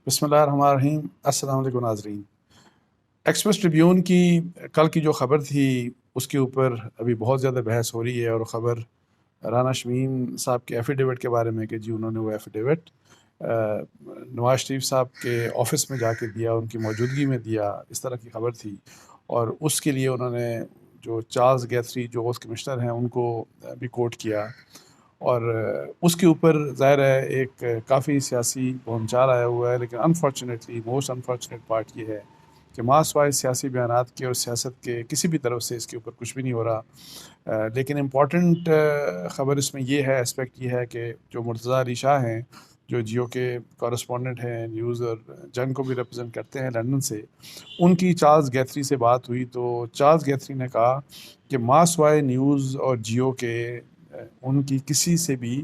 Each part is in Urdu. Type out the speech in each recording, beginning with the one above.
بسم اللہ الرحمن الرحیم۔ السلام علیکم ناظرین۔ ایکسپریس ٹریبیون کی کل کی جو خبر تھی اس کے اوپر ابھی بہت زیادہ بحث ہو رہی ہے، اور خبر رانا شمیم صاحب کے ایفیڈیوٹ کے بارے میں کہ جی انہوں نے وہ ایفیڈیوٹ نواز شریف صاحب کے آفس میں جا کے دیا، ان کی موجودگی میں دیا، اس طرح کی خبر تھی۔ اور اس کے لیے انہوں نے جو چارلز گیتھری جو اوتھ کمشنر ہیں ان کو بھی کوٹ کیا، اور اس کے اوپر ظاہر ہے ایک کافی سیاسی بھونچال آیا ہوا ہے، لیکن انفارچونیٹلی موسٹ انفارچونیٹ پارٹ یہ ہے کہ ماں سوائے سیاسی بیانات کے اور سیاست کے کسی بھی طرف سے اس کے اوپر کچھ بھی نہیں ہو رہا۔ لیکن امپورٹنٹ خبر اس میں یہ ہے، اسپیکٹ یہ ہے کہ جو مرتضیٰ علی شاہ ہیں جو جیو کے کورسپونڈنٹ ہیں نیوز اور جنگ کو بھی ریپرزینٹ کرتے ہیں لندن سے، ان کی چارلز گیتھری سے بات ہوئی تو چارلز گیتھری نے کہا کہ ماں سوائے نیوز اور جیو کے ان کی کسی سے بھی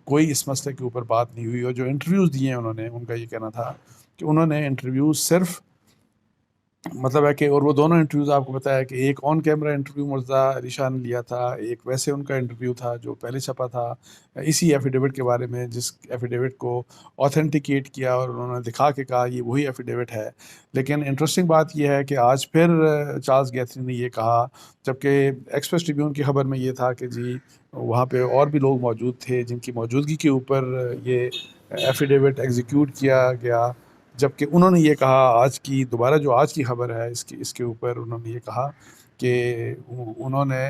کوئی اس مسئلے کے اوپر بات نہیں ہوئی، اور جو انٹرویوز دیے ہیں انہوں نے، ان کا یہ کہنا تھا کہ انہوں نے انٹرویوز صرف مطلب ہے کہ، اور وہ دونوں انٹرویوز آپ کو بتایا کہ ایک آن کیمرہ انٹرویو مرتضیٰ علی شاہ نے لیا تھا، ایک ویسے ان کا انٹرویو تھا جو پہلے چھپا تھا اسی ایفیڈیوٹ کے بارے میں، جس ایفیڈیوٹ کو آتھینٹیکیٹ کیا اور انہوں نے دکھا کے کہا یہ وہی ایفیڈیوٹ ہے۔ لیکن انٹرسٹنگ بات یہ ہے کہ آج پھر چارلز گیتھری نے یہ کہا، جبکہ ایکسپریس ٹریبیون کی خبر میں یہ تھا کہ جی وہاں پہ اور بھی لوگ موجود تھے جن کی موجودگی کے اوپر یہ ایفیڈیوٹ ایگزیکیوٹ کیا گیا، جبکہ انہوں نے یہ کہا آج کی دوبارہ جو آج کی خبر ہے اس کے اوپر انہوں نے یہ کہا کہ انہوں نے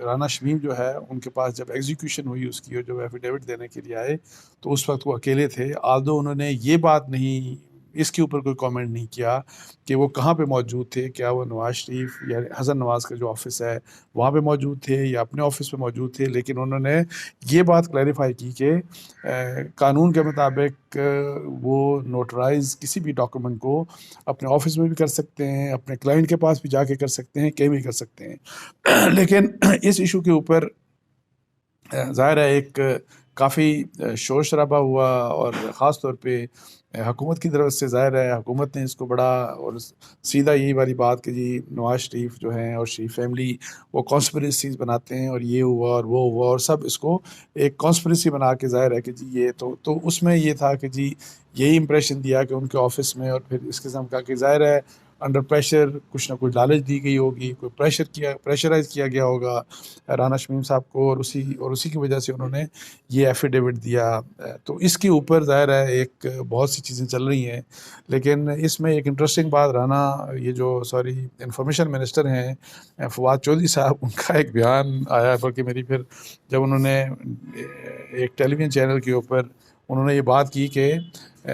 رانا شمیم جو ہے ان کے پاس جب ایگزیکیوشن ہوئی اس کی اور جب ایفیڈیوٹ دینے کے لیے آئے تو اس وقت وہ اکیلے تھے، آلدو انہوں نے یہ بات نہیں، اس کے اوپر کوئی کامنٹ نہیں کیا کہ وہ کہاں پہ موجود تھے، کیا وہ نواز شریف یا حسن نواز کا جو آفس ہے وہاں پہ موجود تھے یا اپنے آفس پہ موجود تھے، لیکن انہوں نے یہ بات کلیریفائی کی کہ قانون کے مطابق وہ نوٹرائز کسی بھی ڈاکومنٹ کو اپنے آفس میں بھی کر سکتے ہیں، اپنے کلائنٹ کے پاس بھی جا کے کر سکتے ہیں، کہیں بھی کر سکتے ہیں۔ لیکن اس ایشو کے اوپر ظاہر ہے ایک کافی شور شرابہ ہوا، اور خاص طور پہ حکومت کی طرف سے ظاہر ہے حکومت نے اس کو بڑا اور سیدھا یہی والی بات کہ جی نواز شریف جو ہیں اور شریف فیملی وہ کانسپریسیز بناتے ہیں، اور یہ ہوا اور وہ ہوا، اور سب اس کو ایک کانسپریسی بنا کے ظاہر ہے کہ جی یہ تو اس میں یہ تھا کہ جی یہی امپریشن دیا کہ ان کے آفس میں، اور پھر اس قسم کا کہ ظاہر ہے انڈر پریشر کچھ نہ کچھ لالچ دی گئی ہوگی، کوئی پریشرائز کیا گیا ہوگا رانا شمیم صاحب کو، اور اسی کی وجہ سے انہوں نے یہ ایفیڈیوٹ دیا۔ تو اس کے اوپر ظاہر ہے ایک بہت سی چیزیں چل رہی ہیں، لیکن اس میں ایک انٹرسٹنگ بات رانا یہ جو انفارمیشن منسٹر ہیں فواد چودھری صاحب، ان کا ایک بیان آیا، بلکہ میری پھر جب انہوں نے ایک ٹیلی ویژن چینل کے اوپر انہوں نے یہ بات کی کہ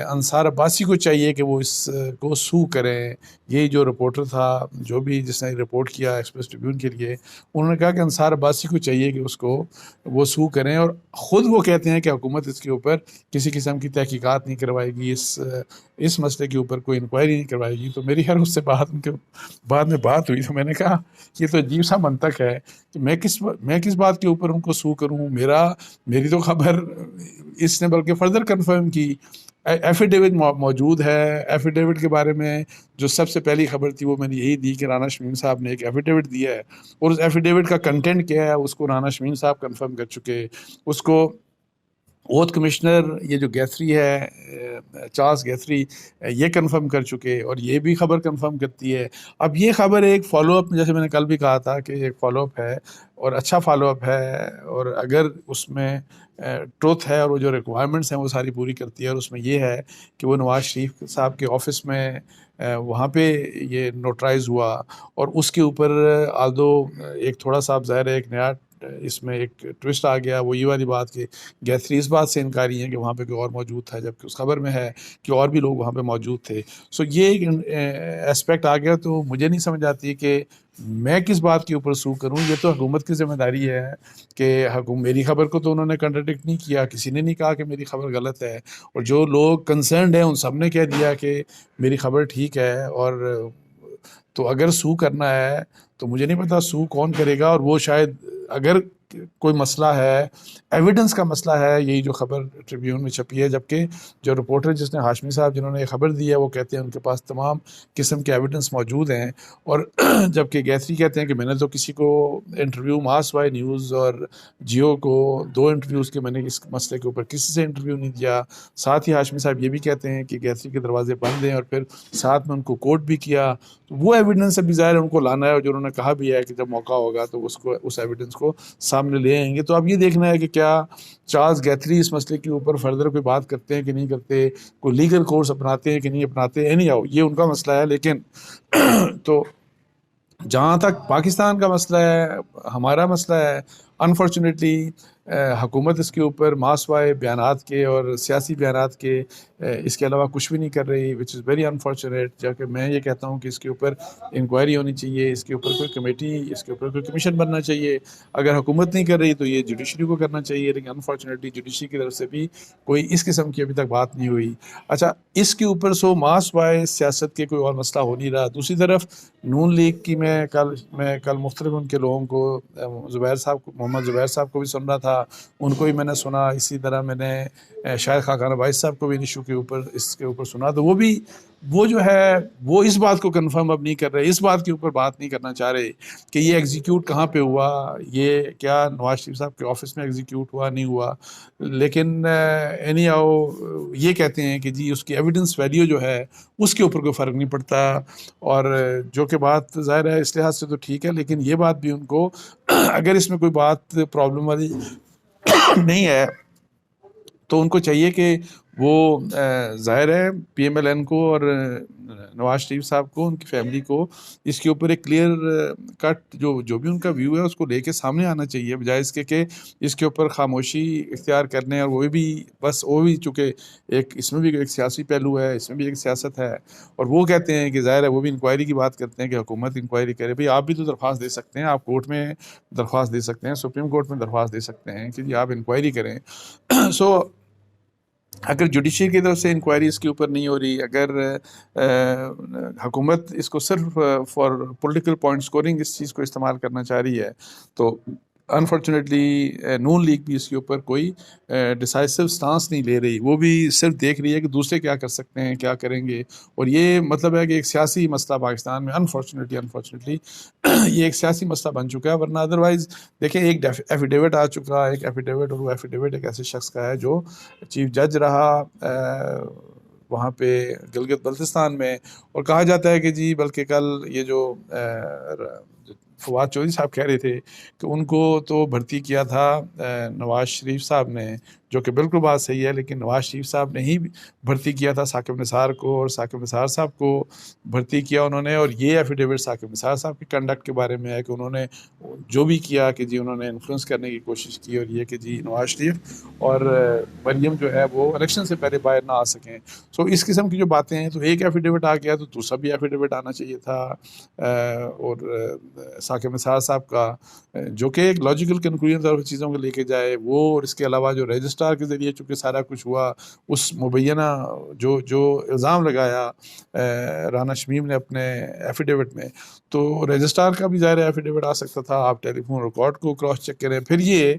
انصار عباسی کو چاہیے کہ وہ اس کو سو کریں، یہی جو رپورٹر تھا جو بھی جس نے رپورٹ کیا ایکسپریس ٹریبیون کے لیے، انہوں نے کہا کہ انصار عباسی کو چاہیے کہ اس کو وہ سو کریں، اور خود وہ کہتے ہیں کہ حکومت اس کے اوپر کسی قسم کی تحقیقات نہیں کروائے گی، اس مسئلے کے اوپر کوئی انکوائری نہیں کروائے گی۔ تو میری اس سے ان کے بعد میں بات ہوئی تو میں نے کہا یہ تو عجیب سا منطق ہے کہ میں کس بات کے اوپر ان کو سو کروں، میری تو خبر اس نے بلکہ فردر کنفرم کی، ایفیڈیوٹ موجود ہے، ایفیڈیوٹ کے بارے میں جو سب سے پہلی خبر تھی وہ میں نے یہی دی کہ رانا شمیم صاحب نے ایک ایفیڈیوٹ دیا ہے، اور اس ایفیڈیوٹ کا کنٹینٹ کیا ہے اس کو رانا شمیم صاحب کنفرم کر چکے، اس کو اوتھ کمشنر یہ جو گیتھری ہے چارلز گیتھری یہ کنفرم کر چکے، اور یہ بھی خبر کنفرم کرتی ہے۔ اب یہ خبر ایک فالو اپ، جیسے میں نے کل بھی کہا تھا کہ ایک فالو اپ ہے اور اچھا فالو اپ ہے، اور اگر اس میں ٹروتھ ہے اور وہ جو ریکوائرمنٹس ہیں وہ ساری پوری کرتی ہے، اور اس میں یہ ہے کہ وہ نواز شریف صاحب کے آفس میں وہاں پہ یہ نوٹرائز ہوا، اور اس کے اوپر آلدو ایک تھوڑا سا ظاہر ہے ایک نیا اس میں ایک ٹوسٹ آ گیا، وہ یہ والی بات کہ گیتھری اس بات سے انکاری ہے کہ وہاں پہ کوئی اور موجود تھا، جبکہ اس خبر میں ہے کہ اور بھی لوگ وہاں پہ موجود تھے۔ سو یہ ایک اسپیکٹ آ گیا، تو مجھے نہیں سمجھ آتی کہ میں کس بات کے اوپر سو کروں، یہ تو حکومت کی ذمہ داری ہے کہ میری خبر کو تو انہوں نے کنٹراڈکٹ نہیں کیا، کسی نے نہیں کہا کہ میری خبر غلط ہے، اور جو لوگ کنسرنڈ ہیں ان سب نے کہہ دیا کہ میری خبر ٹھیک ہے۔ اور تو اگر سو کرنا ہے تو مجھے نہیں پتا سو کون کرے گا، اور وہ شاید اگر کوئی مسئلہ ہے، ایویڈنس کا مسئلہ ہے، یہی جو خبر ٹریبیون میں چھپی ہے، جبکہ جو رپورٹر جس نے ہاشمی صاحب جنہوں نے یہ خبر دی ہے وہ کہتے ہیں ان کے پاس تمام قسم کے ایویڈنس موجود ہیں، اور جبکہ گیتھری کہتے ہیں کہ میں نے تو کسی کو انٹرویو ماس وائی نیوز اور جیو کو 2 انٹرویوز کے میں نے اس مسئلے کے اوپر کسی سے انٹرویو نہیں دیا. ساتھ ہی ہاشمی صاحب یہ بھی کہتے ہیں کہ گیتھری کے دروازے بند ہیں، اور پھر ساتھ میں ان کو کوٹ بھی کیا. تو وہ ایویڈنس ابھی ظاہر ہے ان کو لانا ہے، اور جو انہوں نے کہا بھی ہے کہ جب موقع ہوگا تو اس ایویڈنس کو سامنے لے آئیں گے. تو اب یہ دیکھنا ہے کہ کیا چارلز گیتھری اس مسئلے کے اوپر فردر کوئی بات کرتے ہیں کہ نہیں کرتے، کوئی لیگل کورس اپناتے ہیں کہ نہیں اپناتے. اینی ہاؤ یہ ان کا مسئلہ ہے. لیکن تو جہاں تک پاکستان کا مسئلہ ہے، ہمارا مسئلہ ہے، انفارچونیٹلی حکومت اس کے اوپر ماس وائے بیانات کے اور سیاسی بیانات کے اس کے علاوہ کچھ بھی نہیں کر رہی، وچ از ویری انفارچونیٹ. جبکہ میں یہ کہتا ہوں کہ اس کے اوپر انکوائری ہونی چاہیے، اس کے اوپر کوئی کمیٹی، اس کے اوپر کوئی کمیشن بننا چاہیے. اگر حکومت نہیں کر رہی تو یہ جوڈیشری کو کرنا چاہیے، لیکن انفارچونیٹلی جوڈیشری کی طرف سے بھی کوئی اس قسم کی ابھی تک بات نہیں ہوئی. اچھا، اس کے اوپر ماس وائے سیاست کے کوئی اور مسئلہ ہو نہیں رہا. دوسری طرف نون لیگ کی میں کل مختلف ان کے لوگوں کو محمد زبیر صاحب کو بھی سن رہا تھا، ان کو بھی میں نے سنا. اسی طرح میں نے شاہد خاقان عباس صاحب کو بھی ایشو کے اوپر سنا. تو وہ جو ہے وہ اس بات کو کنفرم اب نہیں کر رہے، اس بات کے اوپر بات نہیں کرنا چاہ رہے کہ یہ ایگزیکیوٹ کہاں پہ ہوا، یہ کیا نواز شریف صاحب کے آفس میں ایگزیکیوٹ ہوا نہیں ہوا. لیکن اینی ہاؤ یہ کہتے ہیں کہ جی اس کی ایویڈنس ویلیو جو ہے اس کے اوپر کوئی فرق نہیں پڑتا. اور جو کہ بات ظاہر ہے اس لحاظ سے تو ٹھیک ہے، لیکن یہ بات بھی ان کو اگر اس میں کوئی بات پرابلم والی نہیں ہے تو ان کو چاہیے کہ وہ ظاہر ہے پی ایم ایل این کو اور نواز شریف صاحب کو، ان کی فیملی کو اس کے اوپر ایک کلیئر کٹ جو بھی ان کا ویو ہے اس کو لے کے سامنے آنا چاہیے، بجائے اس کے کہ اس کے اوپر خاموشی اختیار کرنے. اور وہ بھی چونکہ اس میں بھی ایک سیاسی پہلو ہے، اس میں بھی ایک سیاست ہے. اور وہ کہتے ہیں کہ ظاہر ہے وہ بھی انکوائری کی بات کرتے ہیں کہ حکومت انکوائری کرے. بھئی آپ بھی تو درخواست دے سکتے ہیں، آپ کورٹ میں درخواست دے سکتے ہیں، سپریم کورٹ میں درخواست دے سکتے ہیں کہ جی آپ انکوائری کریں. اگر جوڈیشری کی طرف سے انکوائری اس کے اوپر نہیں ہو رہی، اگر حکومت اس کو صرف فار پولیٹیکل پوائنٹ اسکورنگ اس چیز کو استعمال کرنا چاہ رہی ہے، تو انفارچونیٹلی نون لیگ بھی اس کے اوپر کوئی ڈیسائسو سٹانس نہیں لے رہی. وہ بھی صرف دیکھ رہی ہے کہ دوسرے کیا کر سکتے ہیں، کیا کریں گے. اور یہ مطلب ہے کہ ایک سیاسی مسئلہ پاکستان میں انفارچونیٹلی یہ ایک سیاسی مسئلہ بن چکا ہے. ورنہ ادروائز دیکھیں ایک ایفیڈیوٹ آ چکا ہے، اور وہ ایفیڈیوٹ ایک ایسے شخص کا ہے جو چیف جج رہا وہاں پہ گلگت بلتستان میں. اور کہا جاتا ہے کہ جی بلکہ کل یہ جو فواد چودھری صاحب کہہ رہے تھے کہ ان کو تو بھرتی کیا تھا نواز شریف صاحب نے، جو کہ بالکل بات صحیح ہے، لیکن نواز شریف صاحب نے ہی بھرتی کیا تھا ثاقب نثار کو، اور ثاقب نثار صاحب کو بھرتی کیا انہوں نے. اور یہ ایفیڈیوٹ ثاقب نثار صاحب کی کنڈکٹ کے بارے میں ہے کہ انہوں نے جو بھی کیا کہ جی انہوں نے انفلوئنس کرنے کی کوشش کی، اور یہ کہ جی نواز شریف اور مریم جو ہے وہ الیکشن سے پہلے باہر نہ آ سکیں. اس قسم کی جو باتیں ہیں، تو ایک ایفیڈیوٹ آ گیا تو دوسرا بھی ایفیڈیوٹ آنا چاہیے تھا. اور ثاقب نثار صاحب کا جو کہ ایک لاجیکل کنکلوژن طرف چیزوں کو لے کے جائے وہ، اور اس کے علاوہ جو رجسٹرار کے ذریعے چونکہ سارا کچھ ہوا، اس مبینہ جو الزام لگایا رانا شمیم نے اپنے ایفیڈیوٹ میں، تو رجسٹرار کا بھی ظاہر ایفیڈیوٹ آ سکتا تھا. آپ ٹیلی فون ریکارڈ کو کراس چیک کریں. پھر یہ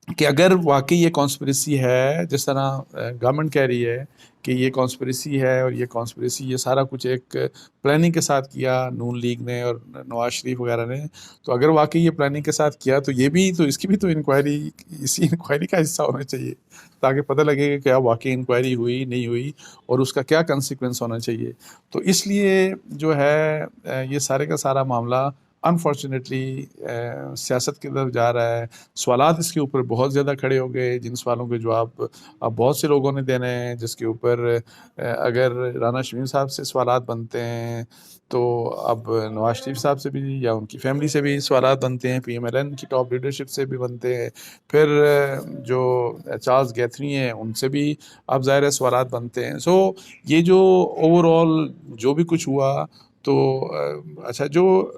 کہ اگر واقعی یہ کانسپریسی ہے جس طرح گورنمنٹ کہہ رہی ہے کہ یہ کانسپریسی ہے، اور یہ کانسپریسی یہ سارا کچھ ایک پلاننگ کے ساتھ کیا نون لیگ نے اور نواز شریف وغیرہ نے، تو اگر واقعی یہ پلاننگ کے ساتھ کیا تو یہ بھی تو اس کی بھی تو اسی انکوائری کا حصہ ہونا چاہیے، تاکہ پتہ لگے کہ کیا واقعی انکوائری ہوئی نہیں ہوئی اور اس کا کیا کنسیکوینس ہونا چاہیے. تو اس لیے جو ہے یہ سارے کا سارا معاملہ انفارچونیٹلی سیاست کی طرف جا رہا ہے. سوالات اس کے اوپر بہت زیادہ کھڑے ہو گئے، جن سوالوں کے جواب اب بہت سے لوگوں نے دینے ہیں، جس کے اوپر اگر رانا شمیم صاحب سے سوالات بنتے ہیں تو اب نواز شریف صاحب سے بھی یا ان کی فیملی سے بھی سوالات بنتے ہیں، پی ایم ایل این کی ٹاپ لیڈرشپ سے بھی بنتے ہیں، پھر جو چارلز گیتھری ہیں ان سے بھی اب ظاہر سوالات بنتے ہیں. یہ جو اوور آل جو بھی کچھ ہوا، تو اچھا جو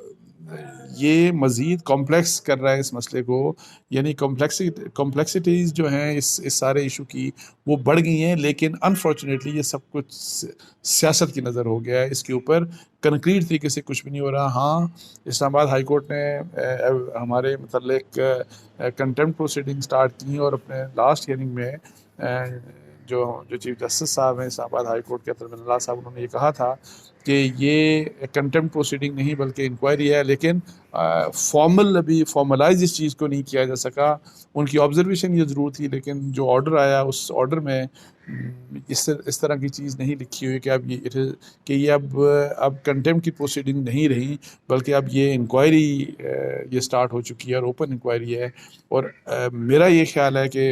یہ مزید کمپلیکس کر رہا ہے اس مسئلے کو، یعنی کمپلیکسٹیز جو ہیں اس سارے ایشو کی وہ بڑھ گئی ہیں، لیکن انفارچونیٹلی یہ سب کچھ سیاست کی نظر ہو گیا ہے، اس کے اوپر کنکریٹ طریقے سے کچھ بھی نہیں ہو رہا۔ ہاں، اسلام آباد ہائی کورٹ نے ہمارے متعلق کنٹمپٹ پروسیڈنگ سٹارٹ کی، اور اپنے لاسٹ ہیئرنگ میں جو چیف جسٹس صاحب ہیں اسلام آباد ہائی کورٹ کے اطہر اللہ صاحب، انہوں نے یہ کہا تھا کہ یہ کنٹمپٹ پروسیڈنگ نہیں بلکہ انکوائری ہے، لیکن ابھی فارملائز اس چیز کو نہیں کیا جا سکا۔ ان کی آبزرویشن یہ ضرور تھی، لیکن جو آرڈر آیا اس آرڈر میں اس طرح کی چیز نہیں لکھی ہوئی کہ یہ اب کنٹمپٹ کی پروسیڈنگ نہیں رہی، بلکہ اب یہ انکوائری یہ سٹارٹ ہو چکی ہے اور اوپن انکوائری ہے۔ اور میرا یہ خیال ہے کہ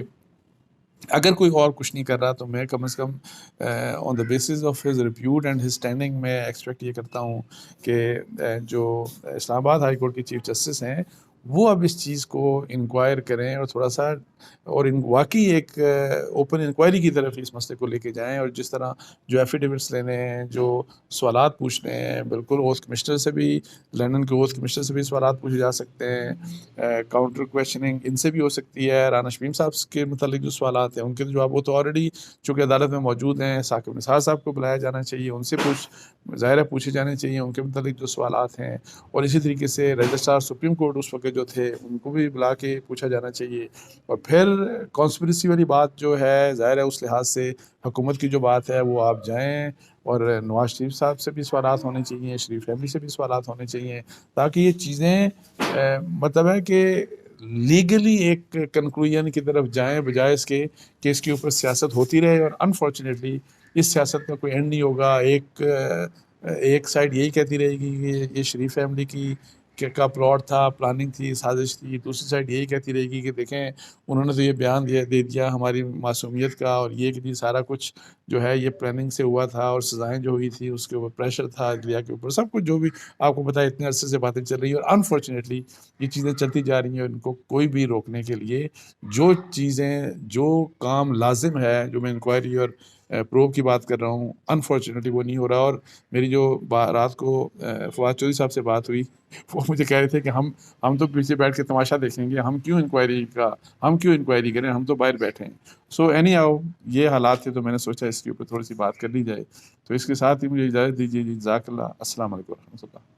اگر کوئی اور کچھ نہیں کر رہا تو میں کم از کم on the basis of his repute and his standing میں ایکسپیکٹ یہ کرتا ہوں کہ جو اسلام آباد ہائی کورٹ کے چیف جسٹس ہیں وہ اب اس چیز کو انکوائر کریں، اور تھوڑا سا اور واقعی ایک اوپن انکوائری کی طرف اس مسئلے کو لے کے جائیں، اور جس طرح جو ایفیڈیوٹس لینے ہیں، جو سوالات پوچھنے ہیں، بالکل اوتھ کمشنر سے بھی، لندن کے اوتھ کمشنر سے بھی سوالات پوچھے جا سکتے ہیں، کاؤنٹر کویشچننگ ان سے بھی ہو سکتی ہے، رانا شمیم صاحب کے متعلق جو سوالات ہیں ان کے جواب وہ تو آلریڈی چونکہ عدالت میں موجود ہیں، ثاقب نثار صاحب کو بلایا جانا چاہیے، ان سے ظاہر ہے پوچھے جانے چاہیے ان کے متعلق جو سوالات ہیں، اور اسی طریقے سے رجسٹرار سپریم کورٹ اس وقت جو تھے ان کو بھی بلا کے پوچھا جانا چاہیے۔ اور پھر کانسپریسی والی بات جو ہے، ظاہر ہے اس لحاظ سے حکومت کی جو بات ہے وہ آپ جائیں، اور نواز شریف صاحب سے بھی سوالات ہونے چاہیے، شریف فیملی سے بھی سوالات ہونے چاہیے، تاکہ یہ چیزیں مطلب ہے کہ لیگلی ایک کنکلوژن کی طرف جائیں، بجائے اس کے کہ اس کے اوپر سیاست ہوتی رہے، اور انفارچونیٹلی اس سیاست کا کوئی اینڈ نہیں ہوگا۔ ایک سائڈ یہی کہتی رہے گی کہ یہ شریف فیملی کا پلاٹ تھا، پلاننگ تھی، سازش تھی، دوسری سائڈ یہی کہتی رہے گی کہ دیکھیں انہوں نے تو یہ بیان دے دیا ہماری معصومیت کا، اور یہ کہ سارا کچھ جو ہے یہ پلاننگ سے ہوا تھا، اور سزائیں جو ہوئی تھی اس کے اوپر پریشر تھا عدلیہ کے اوپر، سب کچھ جو بھی آپ کو پتہ ہے اتنے عرصے سے باتیں چل رہی ہیں، اور انفارچونیٹلی یہ چیزیں چلتی جا رہی ہیں، ان کو کوئی بھی روکنے کے لیے جو کام لازم ہے، جو میں انکوائری اور پروب کی بات کر رہا ہوں، انفارچونیٹلی وہ نہیں ہو رہا۔ اور میری جو رات کو فواد چودھری صاحب سے بات ہوئی، وہ مجھے کہہ رہے تھے کہ ہم تو پیچھے بیٹھ کے تماشا دیکھیں گے، ہم کیوں انکوائری کریں، ہم تو باہر بیٹھے ہیں۔ سو اینی ہاؤ یہ حالات تھے، تو میں نے سوچا اس کے اوپر تھوڑی سی بات کر لی جائے۔ تو اس کے ساتھ ہی مجھے اجازت دیجیے، جزاک اللہ، السلام علیکم و رحمۃ اللہ۔